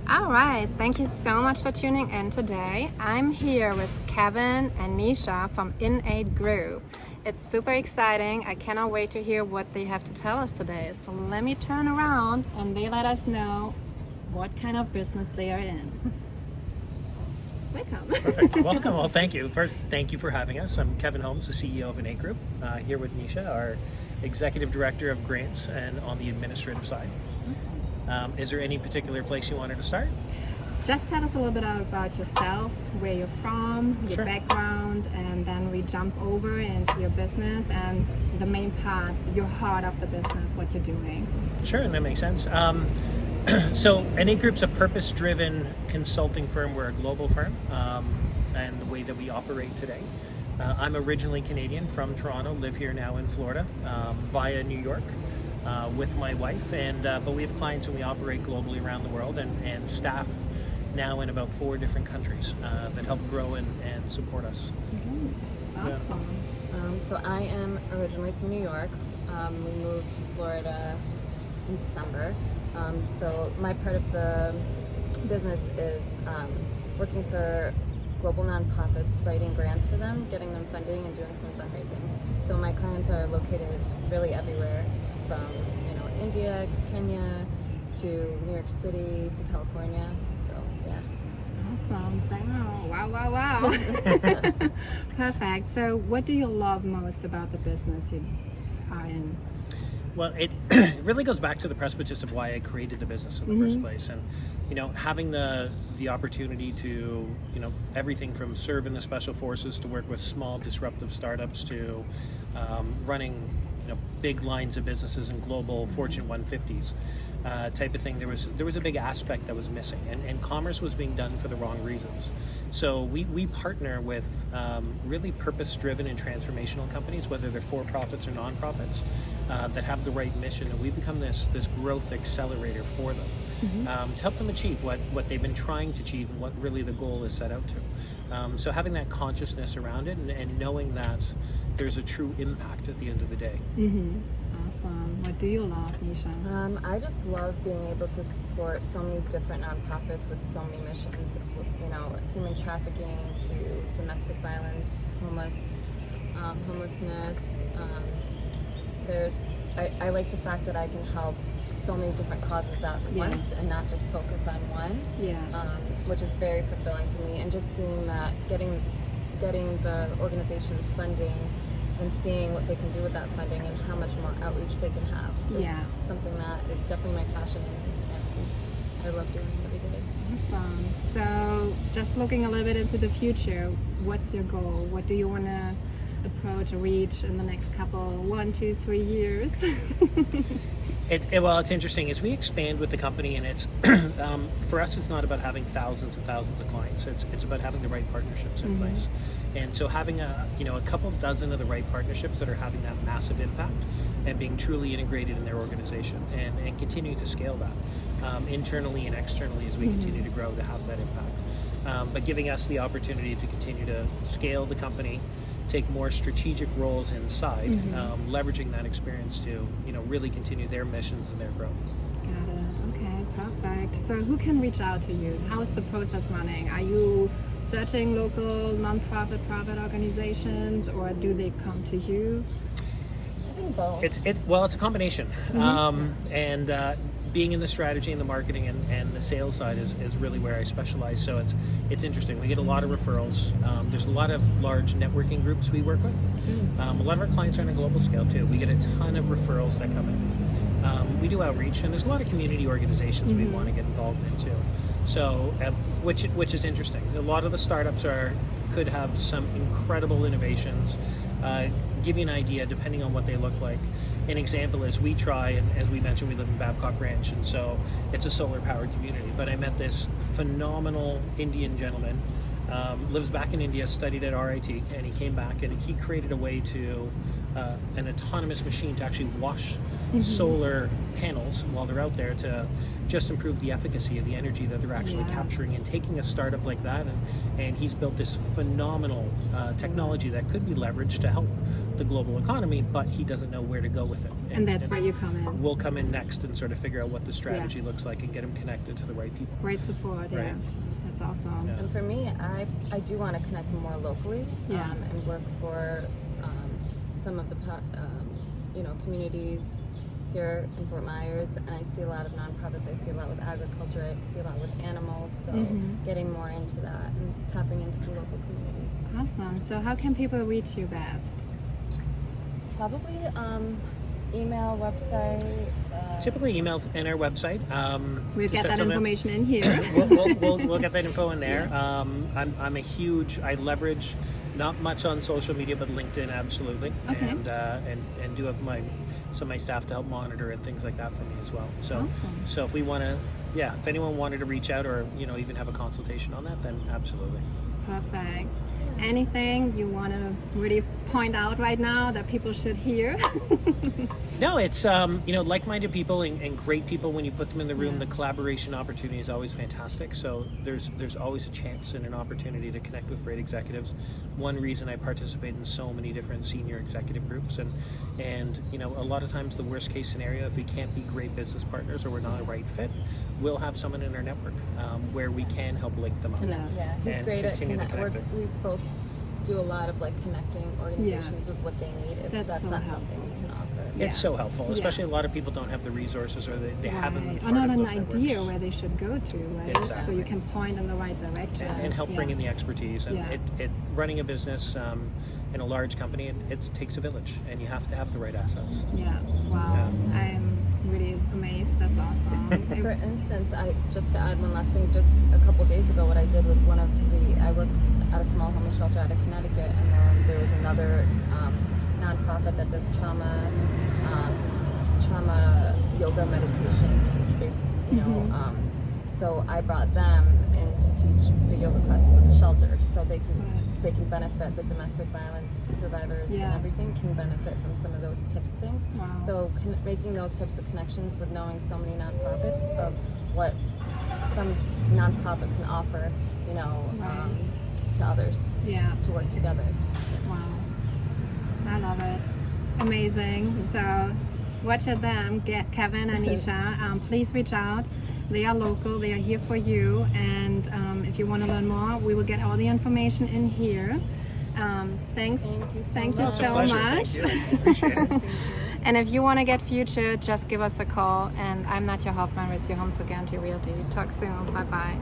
All right, thank you so much for tuning in today. I'm here with Kevin and Nisha from IN8group. It's super exciting. I cannot wait to hear what they have to tell us today. So let me turn around and they let us know what kind of business they are in. Welcome. Perfect. Welcome. Well, thank you. First, thank you for having us. I'm Kevin Holmes, the CEO of IN8group, here with Nisha, our Executive Director of Grants and on the administrative side. Is there any particular place you wanted to start? Just tell us a little bit about yourself, where you're from, your Sure. background, and then we jump over into your business and the main part, your heart of the business, what you're doing. Sure, that makes sense. So IN8group's a purpose-driven consulting firm. We're a global firm, and the way that we operate today. I'm originally Canadian from Toronto, live here now in Florida, via New York. With my wife, but we have clients and we operate globally around the world and staff now in about 4 different countries that help grow and support us. Great. Awesome. So I am originally from New York. We moved to Florida just in December. So my part of the business is working for global nonprofits, writing grants for them, getting them funding, and doing some fundraising. So my clients are located really everywhere, from India, Kenya, to New York City, to California. So yeah. Awesome. Wow. Perfect. So what do you love most about the business you are in? Well, it really goes back to the precipice of why I created the business in the first place, and having the opportunity to everything from serve in the special forces to work with small disruptive startups to running big lines of businesses and global Fortune 150s type of thing. There was a big aspect that was missing, and commerce was being done for the wrong reasons. So we partner with really purpose-driven and transformational companies, whether they're for-profits or non-profits, that have the right mission, and we become this growth accelerator for them to help them achieve what they've been trying to achieve and what really the goal is set out to. So having that consciousness around it and knowing that there's a true impact at the end of the day. Awesome. What do you love, Nisha? I just love being able to support so many different nonprofits with so many missions. Human trafficking to domestic violence, homelessness. I like the fact that I can help so many different causes at once and not just focus on one. Which is very fulfilling for me. And just seeing that, getting the organization's funding and seeing what they can do with that funding and how much more outreach they can have is something that is definitely my passion, and I love doing it every day. Awesome. So just looking a little bit into the future, what's your goal? What do you want to approach or reach in the next couple, 1, 2, 3 years? Well, it's interesting as we expand with the company, and it's for us, it's not about having thousands and thousands of clients. It's about having the right partnerships in place, and so having a couple dozen of the right partnerships that are having that massive impact and being truly integrated in their organization, and continuing to scale that internally and externally as we continue to grow to have that impact. But giving us the opportunity to continue to scale the company, take more strategic roles inside, leveraging that experience to really continue their missions and their growth. Got it. Okay, perfect. So who can reach out to you? How is the process running? Are you searching local nonprofit private organizations, or do they come to you? I think both. It's a combination, and being in the strategy and the marketing and the sales side is really where I specialize. So it's interesting. We get a lot of referrals. There's a lot of large networking groups we work with. A lot of our clients are on a global scale too. We get a ton of referrals that come in. We do outreach, and there's a lot of community organizations we want to get involved in too. So which is interesting. A lot of the startups could have some incredible innovations. Give you an idea, depending on what they look like. An example is we try, and as we mentioned, we live in Babcock Ranch, and so it's a solar-powered community. But I met this phenomenal Indian gentleman, lives back in India, studied at RIT, and he came back and he created a way to, an autonomous machine to actually wash solar panels while they're out there to just improve the efficacy of the energy that they're actually Yes. capturing, and taking a startup like that, and he's built this phenomenal technology that could be leveraged to help the global economy, but he doesn't know where to go with it. And that's where you come in. We'll come in next and sort of figure out what the strategy looks like and get him connected to the right people. Great support, yeah. Right. That's awesome. Yeah. And for me, I do want to connect more locally, Yeah. and work for some of the communities here in Fort Myers. And I see a lot of nonprofits. I see a lot with agriculture. I see a lot with animals. So getting more into that and tapping into the local community. Awesome. So how can people reach you best? Probably email, website. Typically email and our website. We'll to get set that something up. information in here. We'll get that info in there. I leverage not much on social media, but LinkedIn absolutely, Okay. and do have some of my staff to help monitor and things like that for me as well. So Awesome. so if we want to, if anyone wanted to reach out or even have a consultation on that, then absolutely. Perfect. Anything you want to really point out right now that people should hear? No, it's like-minded people and great people. When you put them in the room, Yeah. the collaboration opportunity is always fantastic. So there's always a chance and an opportunity to connect with great executives. One reason I participate in so many different senior executive groups, and a lot of times the worst case scenario, if we can't be great business partners or we're not a right fit, we'll have someone in our network where we can help link them up. Yeah, he's And great at continue to connect. connect it. We both do a lot of connecting organizations Yes. with what they need. If That's that's so not helpful. something we can offer. Yeah. It's so helpful, Yeah. especially a lot of people don't have the resources, or they haven't been Right. Or part not of an those idea networks. where they should go to, right? Exactly. So you can point in the right direction. And help bring in the expertise. And Yeah. running a business in a large company, it takes a village, and you have to have the right assets. Yeah. Wow. Yeah. I'm really amazed. That's awesome. For instance, just to add one last thing, just a couple days ago, what I did with I work at a small homeless shelter out of Connecticut, and then there was another nonprofit that does trauma yoga meditation based, so I brought them in to teach the yoga classes at the shelter, so they can benefit, the domestic violence survivors Yes. and everything can benefit from some of those types of things. Wow. So making those types of connections with knowing so many nonprofits of what some nonprofit can offer, to others Yeah. to work together. Wow. I love it. Amazing. So watch at them, get Kevin and Nisha. Please reach out. They are local. They are here for you. And if you want to learn more, we will get all the information in here. Thanks. Thank you so Thank you much. so It's a pleasure. much. Thank you. Appreciate it. And if you want to get future, just give us a call. And I'm Natya Hoffman with your Homes for Guarantee Realty. Talk soon. Bye-bye.